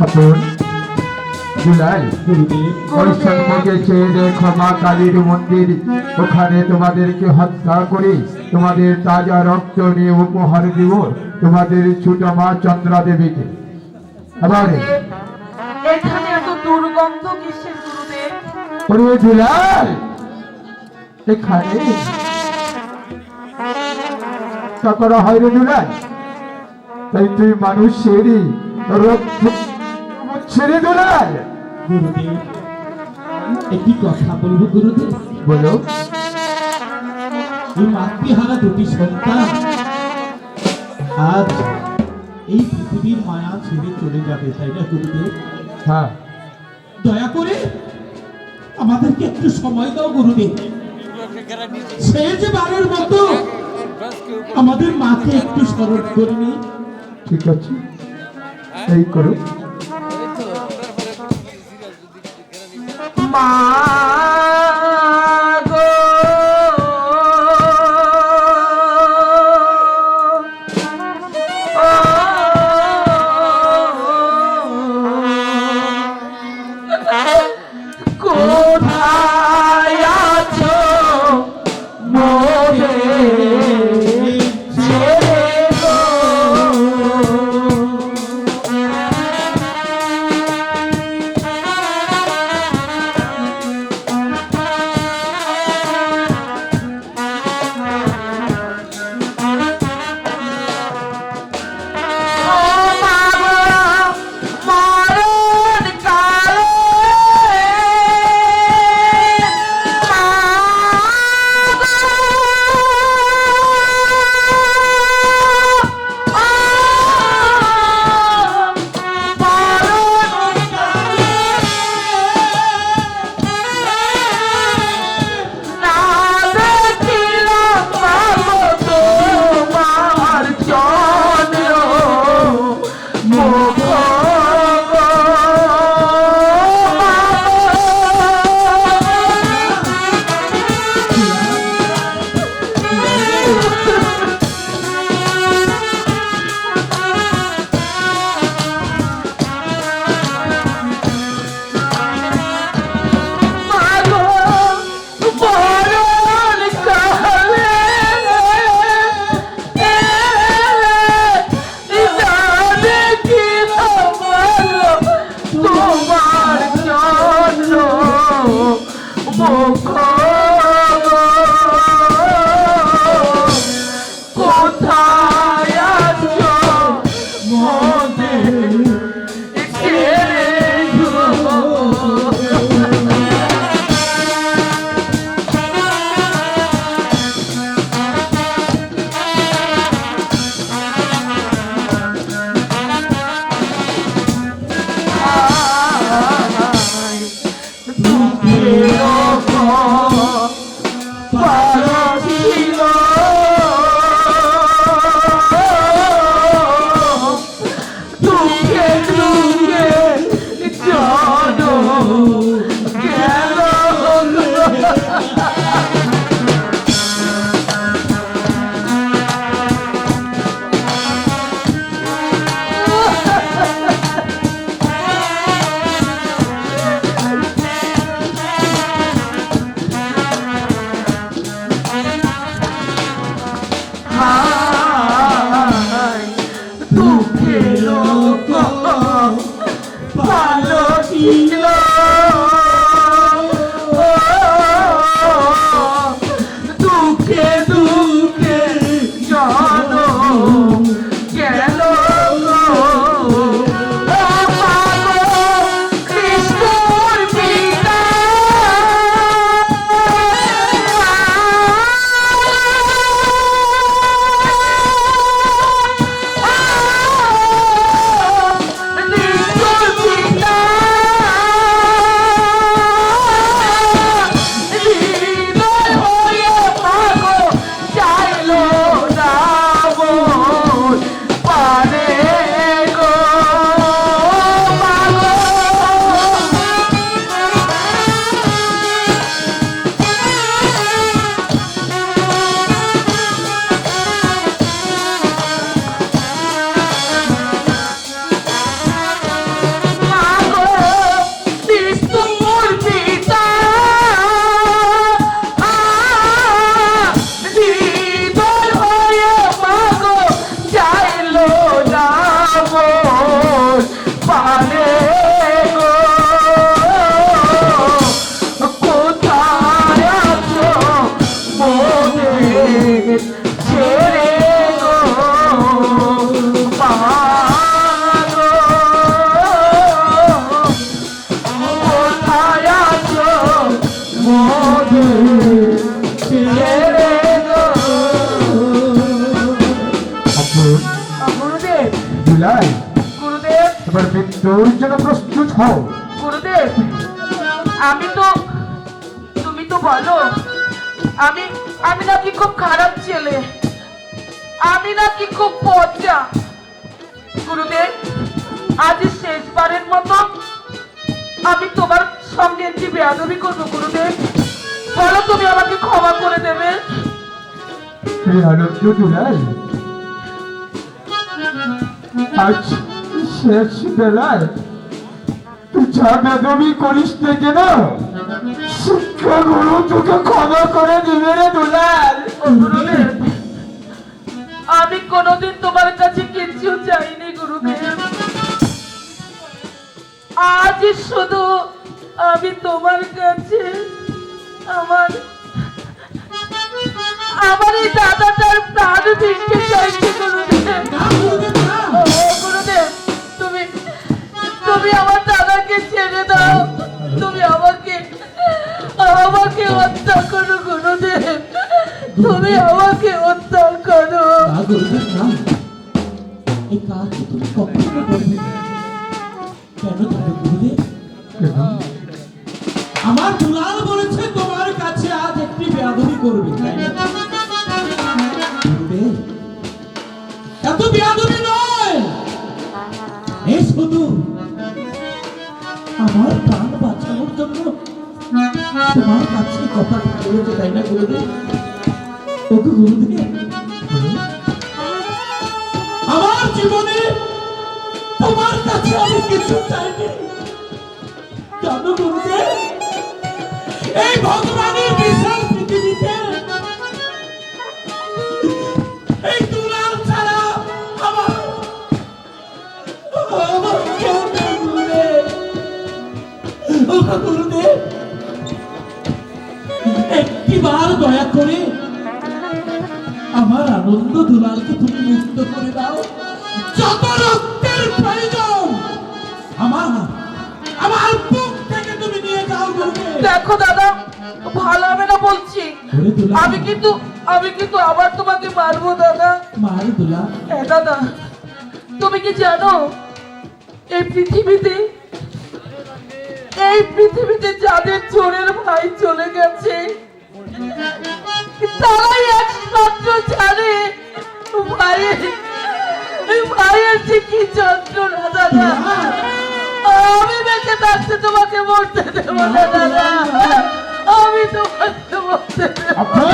আপন জুলাই ওই সম্মুখে চেয়ে দেখো মা কালীর মন্দির, ওখানে তোমাদেরকে হত্যা করে তোমাদের তাজা রক্ত নিয়ে উপহার দিব তোমাদের ছোট মা চন্দ্রা দেবীকে। আবার এখানে এত দুর্গন্ধ কিসের গুরুদেব? ওরে জুলাই, এখানে তা করা হয় রে জুলাই? তাই তুই মানুষেরই রক্ত ছেড়ে জুলাই? গুরুদেব, একটি কথা বলবো গুরুদেব? বলো। এই মাতৃহারা দুটি সন্তান আজ এই পৃথিবীর মায়া ছেড়ে চলে যাবে, তাই না গুরুদেব? হ্যাঁ, দয়া করে আমাদেরকে একটু সময় দাও গুরুদেব। শেষ বারের মতো আমাদের মাকে একটু স্মরণ করে নি। ঠিক আছে, এই করো। মা গো, কোথায় আছো মোরে ছেড়ে গো? মৃত্যুর জন্য প্রস্তুত হও। গুরুদেব, তুমি তো বলো আমি নাকি খুব খারাপ ছেলে, আমি নাকি খুব পচা। গুরুদেব, আজ শেষবারের মতো আমি তোমার সঙ্গে একটি বেয়াদবি করবো। গুরুদেব, বলো তুমি আমাকে ক্ষমা করে দেবে। হে আনন্দ দুলাল, আজ শেষ বেলায় তুই যা বেদবি করিস না কেন, শিক্ষা গুরু তোকে ক্ষমা করে দিবে রে দুলাল। ও গুরুদেব, আমি কোনোদিন তোমার কাছে কিচ্ছু চাইনি গুরুদেব। আজ শুধু আমি তোমার কাছে আমার এই দাদাটার প্রাণ ভিক্ষে চাইছি গুরুদেব। না গুরুদেব, না। ও গুরুদেব, তুমি আমার দাদাকে ছেড়ে দাও, তুমি আমাকে হত্যা করো গুরুদেব, তুমি আমাকে হত্যা করো। না গুরুদেব, না। এই কাজ তুমি কখনো করবে না। কেন জানো গুরুদেব? আমার দুলাল বলেছে তোমার কাছে আজ একটি বেয়াদবি করবে, তাই না? গুরুদেব, এত বেয়াদবি নয়, এই শুধু আমার প্রাণ বাঁচানোর জন্য তোমার কাছে কথা বলেছে, তাই না গুরুদেব? ওকে গুরুদেব, আমার জীবনে তোমার কাছে আমি কিছু চাইনি, জানো গুরুদেব? এই ভগবানের বিশাল পৃথিবীতে এই দুলাল ছাড়া আমার কেউ নেই গুরুদেব। ওগো গুরুদেব, একটিবার দয়া করে আমার আনন্দ দুলালকে তুমি মুক্ত করে দাও। যত রক্তের প্রয়োজন আমার বুক থেকে তুমি নিয়ে যাও গুরুদেব। দেখো দাদা, ভালো হবে না বলছি। ওরে দুলাল, আমি কিন্তু আবার তোমাকে মারবো দাদা। মার দুলাল। হ্যাঁ দাদা, তুমি কি জানো এই পৃথিবীতে যাদের চোরের ভাই চলে গেছে তারাই একমাত্র জানে ভাইয়ের যে কি যন্ত্রণা দাদা। আমি বেঁচে থাকতে তোমাকে মরতে দেবো না দাদা, আমি তোমাকে মরতে দেবো না।